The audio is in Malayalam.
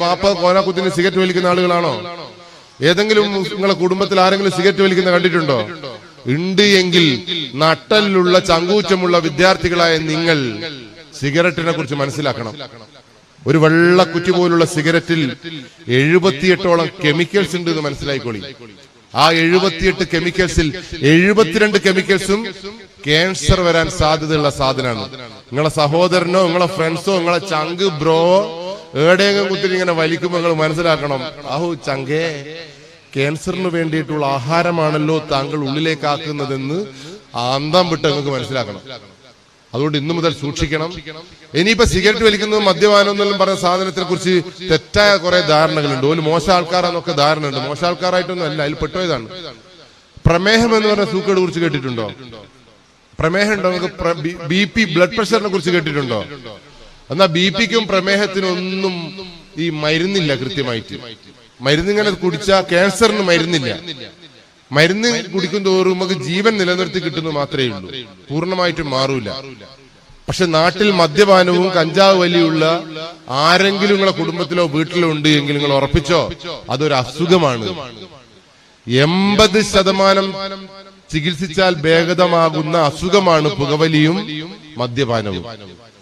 ബാപ്പ കോലാക്കുത്തിന് സിഗരറ്റ് വലിക്കുന്ന ആളുകളാണോ? ഏതെങ്കിലും നിങ്ങളെ കുടുംബത്തിൽ ആരെങ്കിലും സിഗരറ്റ് വലിക്കുന്ന കണ്ടിട്ടുണ്ടോ? ഉണ്ട് എങ്കിൽ നട്ടലിലുള്ള ചങ്കൂറ്റമുള്ള വിദ്യാർത്ഥികളായ നിങ്ങൾ സിഗരറ്റിനെ കുറിച്ച് മനസ്സിലാക്കണം. ഒരു വെള്ള കുറ്റി പോലുള്ള സിഗരറ്റിൽ 78ഓളം കെമിക്കൽസ് ഉണ്ട് എന്ന് മനസ്സിലായിക്കോളി. ആ 78 കെമിക്കൽസിൽ 72 കെമിക്കൽസും ക്യാൻസർ വരാൻ സാധ്യതയുള്ള സാധനമാണ്. നിങ്ങളെ സഹോദരനോ നിങ്ങളെ ഫ്രണ്ട്സോ നിങ്ങളെ ചങ്ക് ബ്രോ ഏടെയെങ്കിലും കുത്തിരി ഇങ്ങനെ വലിക്കുമ്പോൾ നിങ്ങൾ മനസ്സിലാക്കണം, ചങ്കേ, ക്യാൻസറിന് വേണ്ടിയിട്ടുള്ള ആഹാരമാണല്ലോ താങ്കൾ ഉള്ളിലേക്കാക്കുന്നതെന്ന് അന്തം വിട്ട് നിങ്ങൾക്ക് മനസ്സിലാക്കണം. അതുകൊണ്ട് ഇന്നു മുതൽ സൂക്ഷിക്കണം. ഇനിയിപ്പോ സിഗരറ്റ് വലിക്കുന്നത് മദ്യപാനം എന്നെല്ലാം പറഞ്ഞ സാധനത്തിനെ കുറിച്ച് തെറ്റായ കുറെ ധാരണകളുണ്ട്. ഒരു മോശം ആൾക്കാരാന്നൊക്കെ ധാരണ ഉണ്ട്. മോശം ആൾക്കാരായിട്ടൊന്നും അല്ല, അതിൽ പെട്ടതാണ്. പ്രമേഹം എന്ന് പറഞ്ഞ സൂക്കേട് കുറിച്ച് കേട്ടിട്ടുണ്ടോ? പ്രമേഹം ഉണ്ടോ? നിങ്ങൾക്ക് BP ബ്ലഡ് പ്രഷറിനെ കുറിച്ച് കേട്ടിട്ടുണ്ടോ? എന്നാ BP-ക്കും പ്രമേഹത്തിനും ഒന്നും ഈ മരുന്നില്ല കൃത്യമായിട്ട്. മരുന്നിങ്ങനെ കുടിച്ചാൽ ക്യാൻസറിന് മരുന്നില്ല. മരുന്ന് കുടിക്കും തോറും നമുക്ക് ജീവൻ നിലനിർത്തി കിട്ടുന്നു മാത്രമേ ഉള്ളൂ, പൂർണ്ണമായിട്ടും മാറൂല. പക്ഷെ നാട്ടിൽ മദ്യപാനവും കഞ്ചാവ് വലിയുള്ള ആരെങ്കിലും നിങ്ങളെ കുടുംബത്തിലോ വീട്ടിലോ ഉണ്ട് എങ്കിൽ നിങ്ങൾ ഉറപ്പിച്ചോ, അതൊരു അസുഖമാണ്. 80% ചികിത്സിച്ചാൽ ഭേദമാകുന്ന അസുഖമാണ് പുകവലിയും മദ്യപാനവും.